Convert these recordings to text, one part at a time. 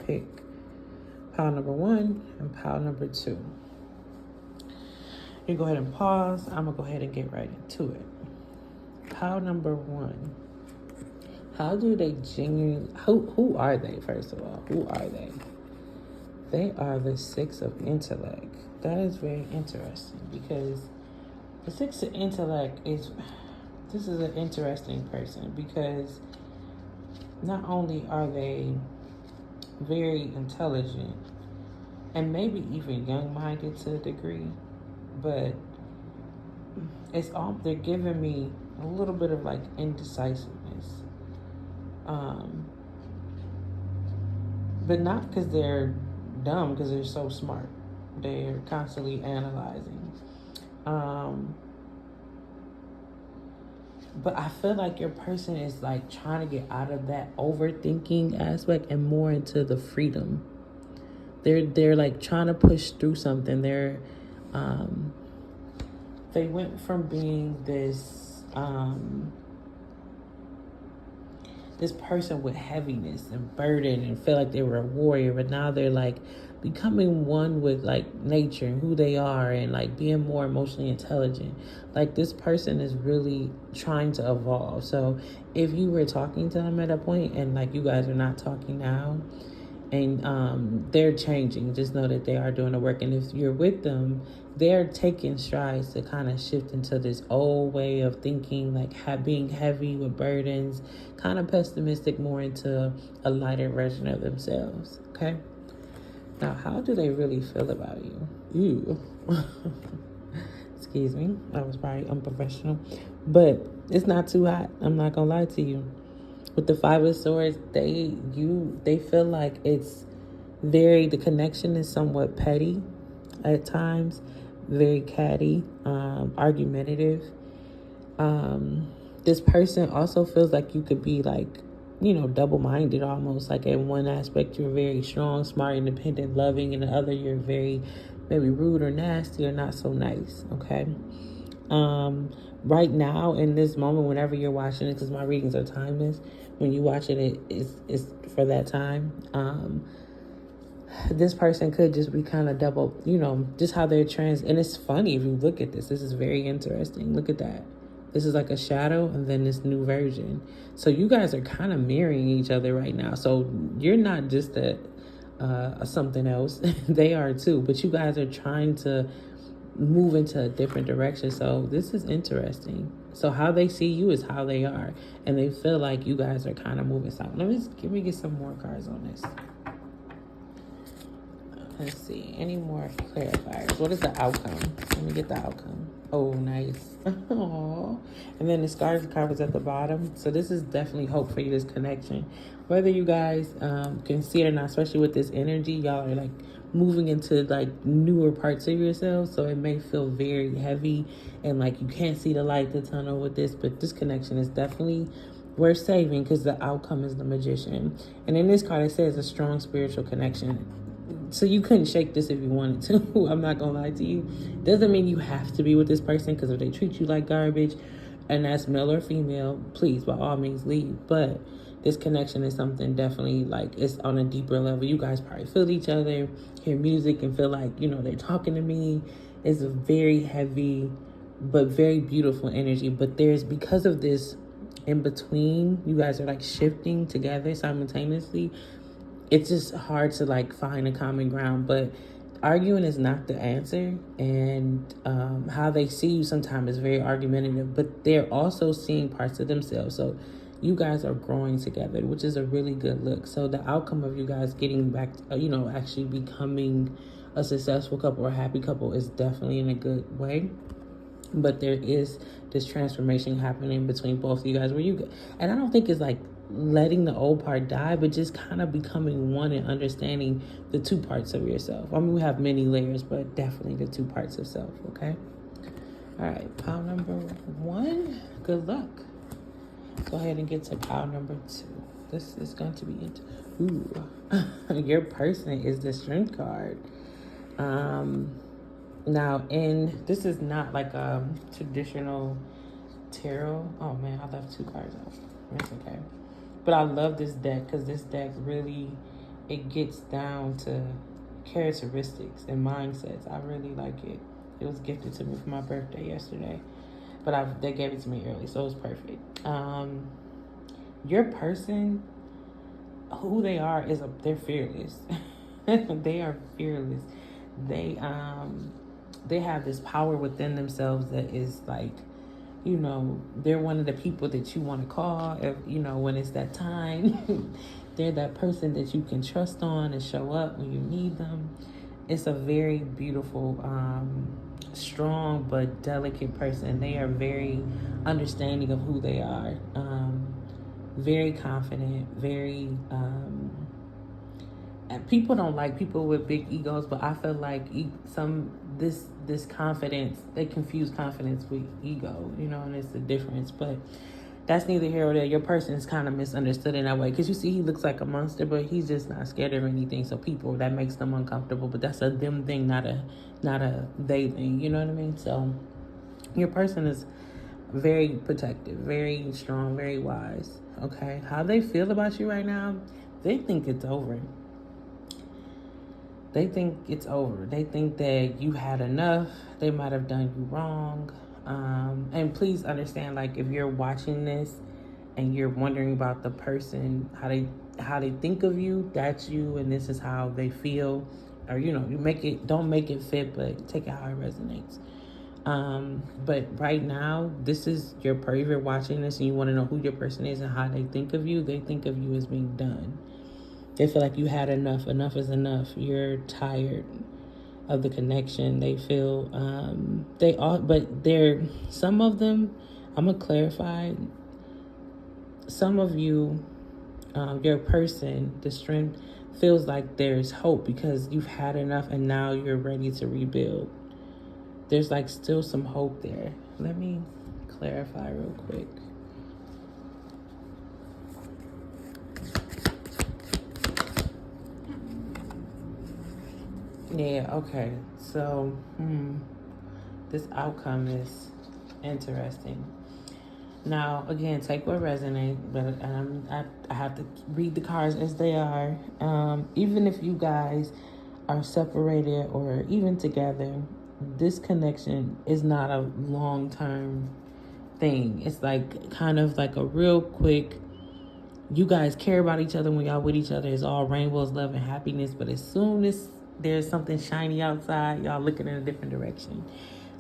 pick pile number 1 and pile number 2. You go ahead and pause. I'm gonna go ahead and get right into it. Pile number 1. How do they genuinely? Who are they? First of all, who are they? They are the 6 of intellect. That is very interesting because the 6 of intellect is. This is an interesting person because not only are they very intelligent and maybe even young-minded to a degree, but they're giving me a little bit of like indecisiveness. But not because they're dumb, because they're so smart. They're constantly analyzing. But I feel like your person is like trying to get out of that overthinking aspect and more into the freedom. They're like trying to push through something. They went from being this person with heaviness and burden and feel like they were a warrior, but now they're like becoming one with like nature and who they are and like being more emotionally intelligent. Like this person is really trying to evolve. So if you were talking to them at a point and like you guys are not talking now and they're changing, just know that they are doing the work. And if you're with them, they're taking strides to kind of shift into this old way of thinking, like being heavy with burdens, kind of pessimistic, more into a lighter version of themselves. Okay. Now, how do they really feel about you? Ew. Excuse me. That was probably unprofessional. But it's not too hot. I'm not going to lie to you. With the 5 of Swords, they feel like it's the connection is somewhat petty at times, very catty, argumentative. This person also feels like you could be like, double-minded almost. Like in one aspect, you're very strong, smart, independent, loving. In the other, you're very maybe rude or nasty or not so nice. Okay. Right now in this moment, whenever you're watching it, because my readings are timeless, when you watching it, it's for that time. This person could just be kind of double, just how they're and it's funny if you look at this. This is very interesting. Look at that. This is like a shadow and then this new version. So you guys are kind of mirroring each other right now. So you're not just a something else. They are too. But you guys are trying to move into a different direction. So this is interesting. So how they see you is how they are. And they feel like you guys are kind of moving south. Let me get some more cards on this. Let's see. Any more clarifiers? What is the outcome? Let me get the outcome. Oh, nice. Aww. And then the stars card was at the bottom. So this is definitely hope for you, this connection. Whether you guys can see it or not, especially with this energy, y'all are like moving into like newer parts of yourselves. So it may feel very heavy and like you can't see the light, the tunnel with this. But this connection is definitely worth saving because the outcome is the Magician. And in this card, it says a strong spiritual connection. So you couldn't shake this if you wanted to. I'm not gonna lie to you. Doesn't mean you have to be with this person, because if they treat you like garbage, and that's male or female, please by all means leave. But this connection is something definitely like it's on a deeper level. You guys probably feel each other, hear music, and feel like they're talking to me. It's a very heavy but very beautiful energy. But because of this in between, you guys are like shifting together simultaneously. It's just hard to like find a common ground, but arguing is not the answer. And how they see you sometimes is very argumentative, but they're also seeing parts of themselves. So you guys are growing together, which is a really good look. So the outcome of you guys getting back, actually becoming a successful couple or happy couple is definitely in a good way. But there is this transformation happening between both of you guys and I don't think it's like letting the old part die, but just kind of becoming one and understanding the 2 parts of yourself. I mean, we have many layers, but definitely the 2 parts of self. Okay. All right. Pile number 1. Good luck. Go ahead and get to pile number 2. This is going to be it. Ooh. Your person is the Strength card. Now, this is not like a traditional tarot. Oh man, I left 2 cards off. It's okay. But I love this deck because this deck really it gets down to characteristics and mindsets. I really like it. It was gifted to me for my birthday yesterday, but they gave it to me early, so it was perfect. Your person, who they are they're fearless. They are fearless. They have this power within themselves that is like, they're one of the people that you want to call if, when it's that time. They're that person that you can trust on and show up when you need them. It's a very beautiful, strong but delicate person. They are very understanding of who they are. Very confident, very and people don't like people with big egos, but I feel like this confidence, they confuse confidence with ego, and it's the difference. But that's neither here or there. Your person is kind of misunderstood in that way, because you see he looks like a monster, but he's just not scared of anything. So people, that makes them uncomfortable, but that's a them thing, not a they thing. You know what I mean? So your person is very protective, very strong, very wise. Okay, how they feel about you right now, they think it's over. They think it's over. They think that you had enough. They might have done you wrong. And please understand, like, if you're watching this and you're wondering about the person, how they think of you, that's you, and this is how they feel. Or, you don't make it fit, but take it how it resonates. But right now, this is your person. If you're watching this and you want to know who your person is and how they think of you as being done. They feel like you had enough. Enough is enough. You're tired of the connection. They feel, some of them, I'm going to clarify. Some of you, your person, the strength, feels like there's hope because you've had enough and now you're ready to rebuild. There's like still some hope there. Let me clarify real quick. Yeah, okay. So, this outcome is interesting. Now, again, take what resonates, but I have to read the cards as they are. Even if you guys are separated or even together, this connection is not a long-term thing. It's like kind of like a real quick, you guys care about each other when y'all with each other. It's all rainbows, love, and happiness. But as soon as there's something shiny outside, y'all looking in a different direction.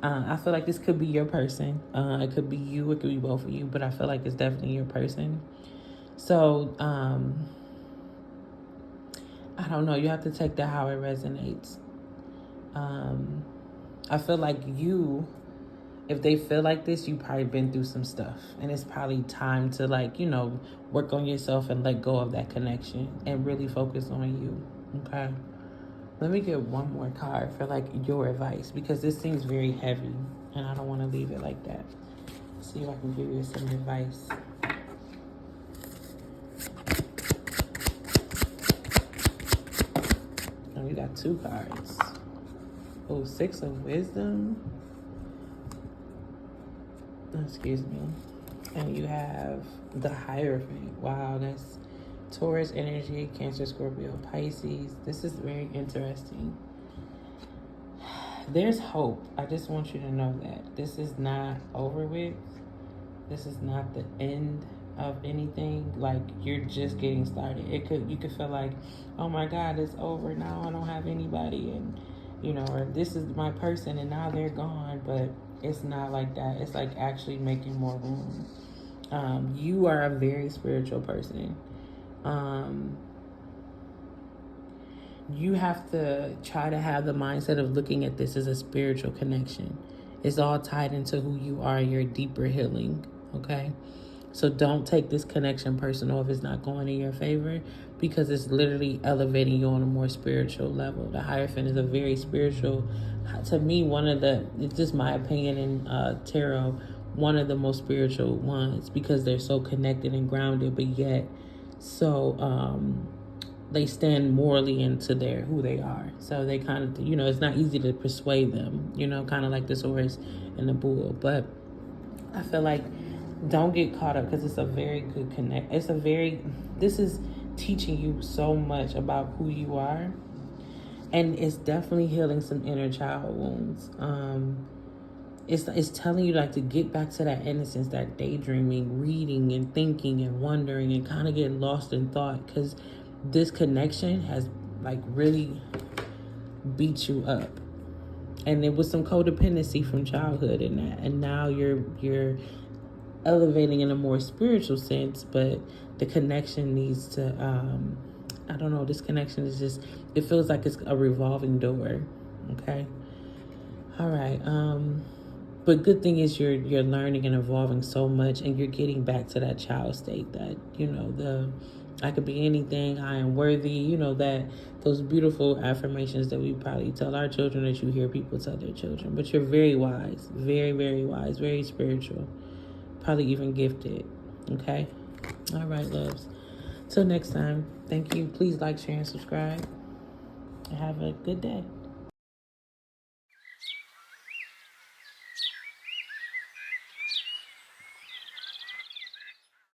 I feel like this could be your person. It could be you. It could be both of you. But I feel like it's definitely your person. So, I don't know. You have to take that how it resonates. I feel like if they feel like this, you probably been through some stuff. And it's probably time to work on yourself and let go of that connection and really focus on you. Okay? Let me get one more card for your advice, because this seems very heavy and I don't want to leave it like that. Let's see if I can give you some advice. Oh, you got two cards. Oh, Six of Wisdom. Excuse me. And you have the Hierophant. Wow, that's Taurus energy, Cancer, Scorpio, Pisces. This is very interesting. There's hope. I just want you to know that. This is not over with. This is not the end of anything. You're just getting started. You could feel like, oh my God, it's over now. I don't have anybody, and or this is my person and now they're gone. But it's not like that. It's actually making more room. You are a very spiritual person. You have to try to have the mindset of looking at this as a spiritual connection. It's all tied into who you are and your deeper healing, okay? So don't take this connection personal if it's not going in your favor, because it's literally elevating you on a more spiritual level. The Hierophant is a very spiritual, to me, it's just my opinion in tarot, one of the most spiritual ones, because they're so connected and grounded, but yet so they stand morally into who they are. So they kind of, it's not easy to persuade them, kind of like this horse and the bull. But I feel like don't get caught up, because it's a very good connect. This is teaching you so much about who you are. And it's definitely healing some inner child wounds. It's telling you like to get back to that innocence, that daydreaming, reading and thinking and wondering and kind of getting lost in thought, because this connection has like really beat you up. And there was some codependency from childhood in that, and now you're elevating in a more spiritual sense, but the connection needs to I don't know, this connection is just, it feels like it's a revolving door. Okay. All right. But good thing is you're learning and evolving so much, and you're getting back to that child state that, you know, I could be anything, I am worthy, you know, that those beautiful affirmations that we probably tell our children, that you hear people tell their children. But you're very wise, very, very wise, very spiritual, probably even gifted. Okay. All right, loves. Till next time, thank you. Please like, share, and subscribe. Have a good day.